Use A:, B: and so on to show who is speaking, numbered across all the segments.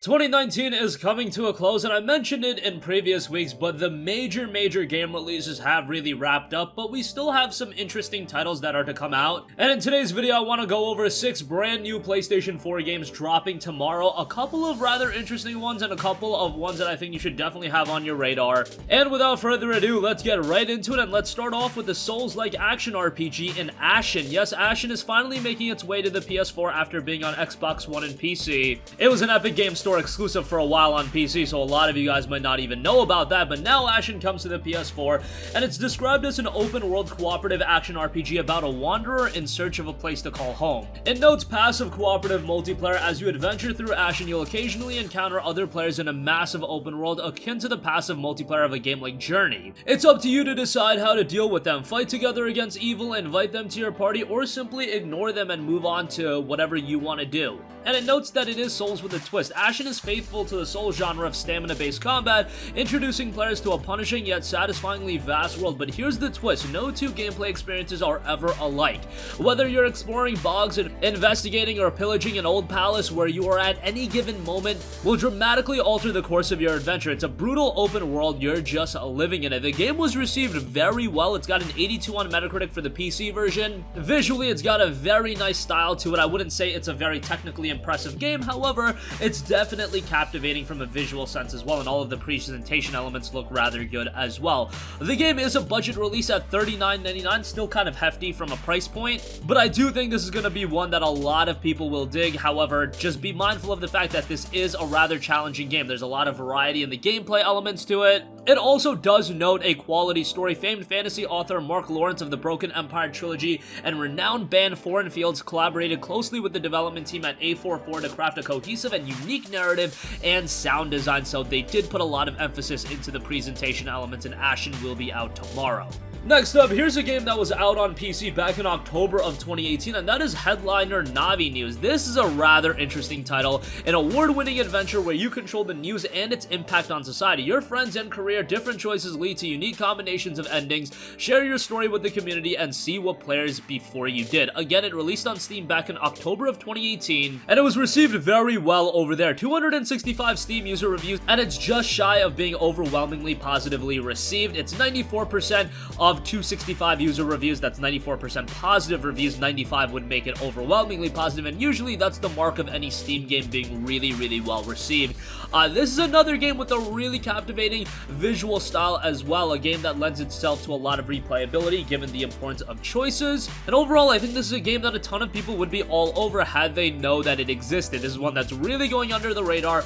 A: 2019 is coming to a close, and I mentioned it in previous weeks, but the major game releases have really wrapped up, but we still have some interesting titles that are to come out. And in today's video, I want to go over 6 brand new PlayStation 4 games dropping tomorrow, a couple of rather interesting ones, and a couple of ones that I think you should definitely have on your radar. And without further ado, let's get right into it, and let's start off with the Souls-like action RPG in Ashen. Yes, Ashen is finally making its way to the PS4 after being on Xbox One and PC. It was an Epic Game Store exclusive for a while on PC, so a lot of you guys might not even know about that, but now Ashen comes to the PS4, and it's described as an open-world cooperative action RPG about a wanderer in search of a place to call home. It notes passive cooperative multiplayer. As you adventure through Ashen, you'll occasionally encounter other players in a massive open world akin to the passive multiplayer of a game like Journey. It's up to you to decide how to deal with them, fight together against evil, invite them to your party, or simply ignore them and move on to whatever you want to do. And it notes that it is Souls with a twist. Ashen is faithful to the Souls genre of stamina-based combat, introducing players to a punishing yet satisfyingly vast world. But here's the twist: no two gameplay experiences are ever alike. Whether you're exploring bogs and investigating or pillaging an old palace, where you are at any given moment will dramatically alter the course of your adventure. It's a brutal open world, you're just living in it. The game was received very well. It's got an 82 on Metacritic for the PC version. Visually, it's got a very nice style to it. I wouldn't say it's a very technically impressive game, however, it's definitely captivating from a visual sense as well, and all of the presentation elements look rather good as well. The game is a budget release at $39.99, still kind of hefty from a price point, but I do think this is going to be one that a lot of people will dig. However, just be mindful of the fact that this is a rather challenging game. There's a lot of variety in the gameplay elements to it. It also does note a quality story. Famed fantasy author Mark Lawrence of the Broken Empire trilogy and renowned band Foreign Fields collaborated closely with the development team at A44 to craft a cohesive and unique narrative and sound design, so they did put a lot of emphasis into the presentation elements, and Ashen will be out tomorrow. Next up, here's a game that was out on PC back in October of 2018, and that is Headliner Novinews. This is a rather interesting title, an award-winning adventure where you control the news and its impact on society. Your friends and career, different choices lead to unique combinations of endings. Share your story with the community and see what players before you did. Again, it released on Steam back in October of 2018, and it was received very well over there. 265 Steam user reviews, and it's just shy of being overwhelmingly positively received. It's 94% of 265 user reviews. That's 94% positive reviews. 95 would make it overwhelmingly positive, and usually that's the mark of any Steam game being really well received. This is another game with a really captivating visual style as well, a game that lends itself to a lot of replayability given the importance of choices, and overall I think this is a game that a ton of people would be all over had they know that it existed. This is one that's really going under the radar.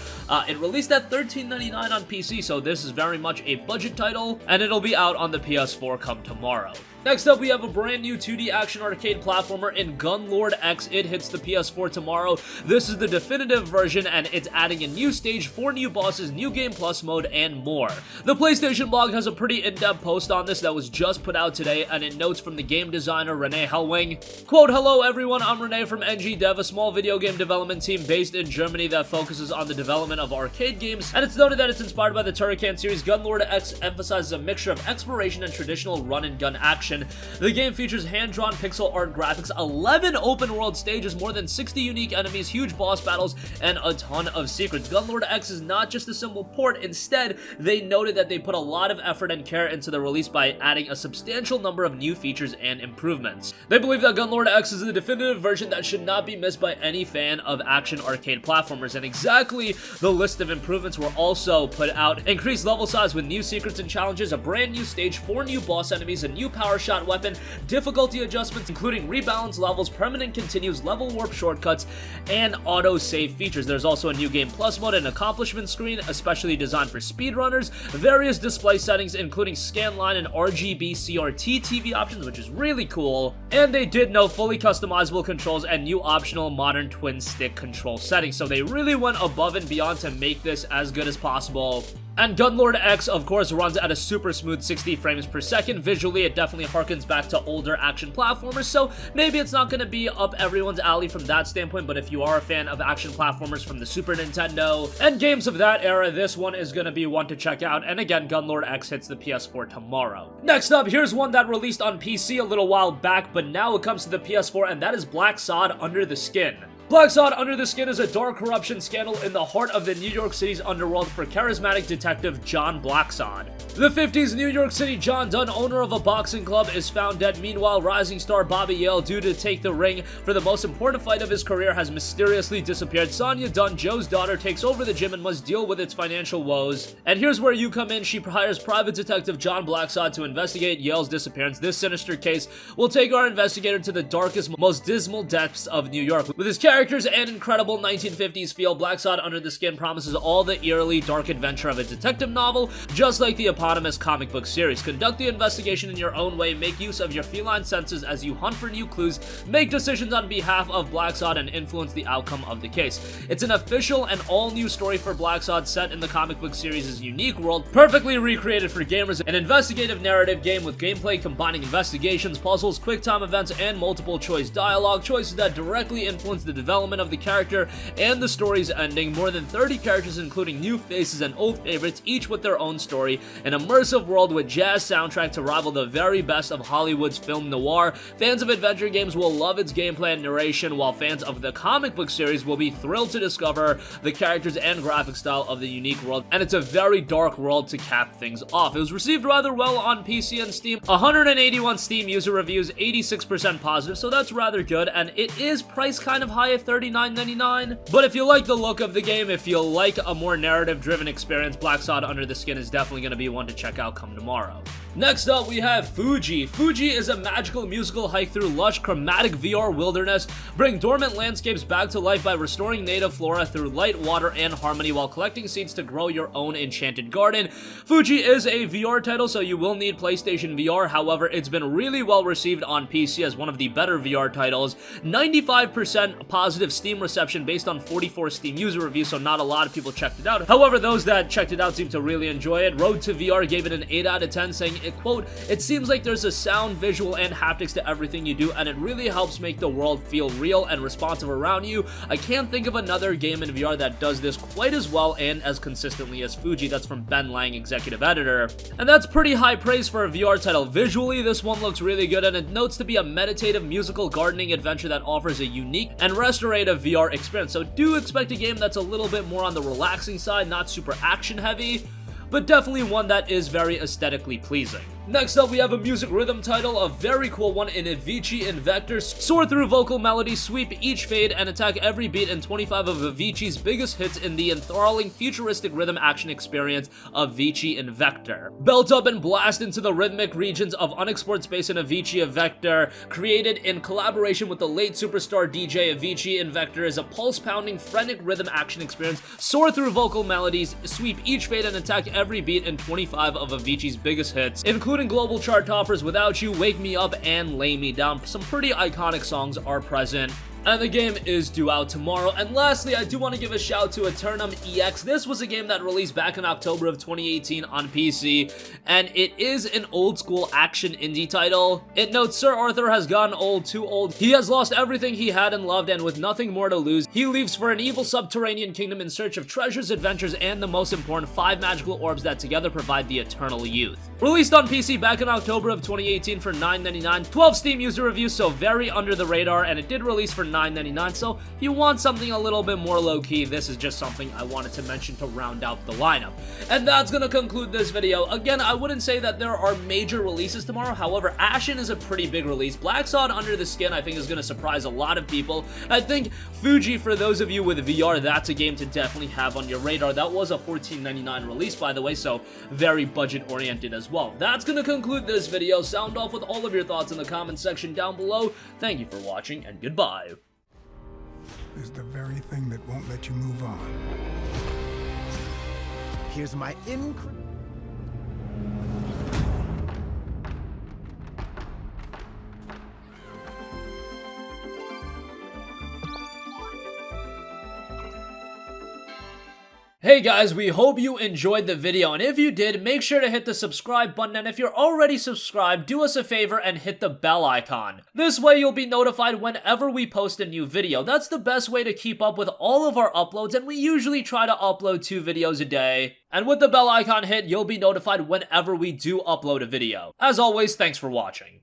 A: It released at $13.99 on PC, so this is very much a budget title, and it'll be out on the PS4 come tomorrow. Next up, we have a brand new 2D action arcade platformer in Gunlord X. It hits the PS4 tomorrow. This is the definitive version, and it's adding a new stage, 4 new bosses, new game plus mode, and more. The PlayStation blog has a pretty in-depth post on this that was just put out today, and it notes from the game designer Renee Hellwing, quote, "Hello everyone, I'm Renee from NG Dev, a small video game development team based in Germany that focuses on the development of arcade games, and it's noted that it's inspired by the Turrican series. Gunlord X emphasizes a mixture of exploration and traditional run-and-gun action. The game features hand-drawn pixel art graphics, 11 open-world stages, more than 60 unique enemies, huge boss battles, and a ton of secrets. Gunlord X is not just a simple port. Instead, they noted that they put a lot of effort and care into the release by adding a substantial number of new features and improvements. They believe that Gunlord X is the definitive version that should not be missed by any fan of action arcade platformers, and exactly the list of improvements were also put out. Increased level size with new secrets and challenges, a brand new stage, 4 new boss enemies, a new power shot weapon, difficulty adjustments including rebalance levels, permanent continues, level warp shortcuts, and auto-save features. There's also a new game plus mode and accomplishment screen, especially designed for speedrunners, various display settings including scanline and RGB CRT TV options, which is really cool, and they did note fully customizable controls and new optional modern twin stick control settings, so they really went above and beyond to make this as good as possible. And Gunlord X, of course, runs at a super smooth 60 frames per second. Visually, it definitely harkens back to older action platformers, so maybe it's not going to be up everyone's alley from that standpoint, but if you are a fan of action platformers from the Super Nintendo and games of that era, this one is going to be one to check out. And again, Gunlord X hits the PS4 tomorrow. Next up, here's one that released on PC a little while back, but now it comes to the PS4, and that is Blacksad Under the Skin. Blacksad Under the Skin is a dark corruption scandal in the heart of the New York City's underworld for charismatic detective John Blacksad. The 50s New York City John Dunn, owner of a boxing club, is found dead. Meanwhile, rising star Bobby Yale, due to take the ring for the most important fight of his career, has mysteriously disappeared. Sonia Dunn, Joe's daughter, takes over the gym and must deal with its financial woes. And here's where you come in. She hires private detective John Blacksad to investigate Yale's disappearance. This sinister case will take our investigator to the darkest, most dismal depths of New York. With his characters and incredible 1950s feel, Blacksad Under the Skin promises all the eerily dark adventure of a detective novel, just like the eponymous comic book series. Conduct the investigation in your own way, make use of your feline senses as you hunt for new clues, make decisions on behalf of Blacksad, and influence the outcome of the case. It's an official and all-new story for Blacksad set in the comic book series' unique world, perfectly recreated for gamers, an investigative narrative game with gameplay combining investigations, puzzles, quick-time events, and multiple-choice dialogue, choices that directly influence the development of the character and the story's ending. More than 30 characters, including new faces and old favorites, each with their own story, an immersive world with jazz soundtrack to rival the very best of Hollywood's film noir. Fans of adventure games will love its gameplay and narration, while fans of the comic book series will be thrilled to discover the characters and graphic style of the unique world, and it's a very dark world to cap things off. It was received rather well on PC and Steam, 181 Steam user reviews, 86% positive, so that's rather good, and it is priced kind of high at $39.99, but if you like the look of the game, if you like a more narrative-driven experience, Blacksad Under the Skin is definitely going to be one to check out come tomorrow. Next up, we have Fuji. Fuji is a magical musical hike through lush, chromatic VR wilderness. Bring dormant landscapes back to life by restoring native flora through light, water, and harmony while collecting seeds to grow your own enchanted garden. Fuji is a VR title, so you will need PlayStation VR. However, it's been really well received on PC as one of the better VR titles. 95% positive Steam reception based on 44 Steam user reviews, so not a lot of people checked it out. However, those that checked it out seem to really enjoy it. Road to VR gave it an 8 out of 10, saying, quote, "It seems like there's a sound, visual, and haptics to everything you do, and it really helps make the world feel real and responsive around you. I can't think of another game in VR that does this quite as well and as consistently as Fuji." That's from Ben Lang, executive editor. And that's pretty high praise for a VR title. Visually, this one looks really good, and it notes to be a meditative musical gardening adventure that offers a unique and restorative VR experience. So do expect a game that's a little bit more on the relaxing side, not super action heavy, but definitely one that is very aesthetically pleasing. Next up, we have a music rhythm title, a very cool one in Avicii Invector. Soar through vocal melodies, sweep each fade, and attack every beat in 25 of Avicii's biggest hits in the enthralling, futuristic rhythm action experience of Avicii Invector. Belt up and blast into the rhythmic regions of unexplored space in Avicii Invector. Created in collaboration with the late superstar DJ, Avicii Invector is a pulse-pounding, frenetic rhythm action experience. Soar through vocal melodies, sweep each fade, and attack every beat in 25 of Avicii's biggest hits, including global chart toppers Without You, Wake Me Up, and Lay Me Down. Some pretty iconic songs are present, and the game is due out tomorrow. And lastly, I do want to give a shout to Eternum Ex. This was a game that released back in October of 2018 on PC, and it is an old school action indie title. It notes Sir Arthur has gotten old, too old. He has lost everything he had and loved, and with nothing more to lose, he leaves for an evil subterranean kingdom in search of treasures, adventures, and the most important, 5 magical orbs that together provide the eternal youth. Released on PC back in October of 2018 for $9.99, 12 Steam user reviews, so very under the radar, and it did release for $9.99, so if you want something a little bit more low-key, this is just something I wanted to mention to round out the lineup. And that's gonna conclude this video. Again, I wouldn't say that there are major releases tomorrow. However, Ashen is a pretty big release. Blacksad Under the Skin, I think, is gonna surprise a lot of people. I think Fuji, for those of you with VR, that's a game to definitely have on your radar. That was a $14.99 release, by the way, so very budget-oriented as well. That's gonna conclude this video. Sound off with all of your thoughts in the comment section down below. Thank you for watching, and goodbye.
B: Is the very thing that won't let you move on.
C: Here's my
A: Hey guys, we hope you enjoyed the video, and if you did, make sure to hit the subscribe button, and if you're already subscribed, do us a favor and hit the bell icon. This way you'll be notified whenever we post a new video. That's the best way to keep up with all of our uploads, and we usually try to upload 2 videos a day. And with the bell icon hit, you'll be notified whenever we do upload a video. As always, thanks for watching.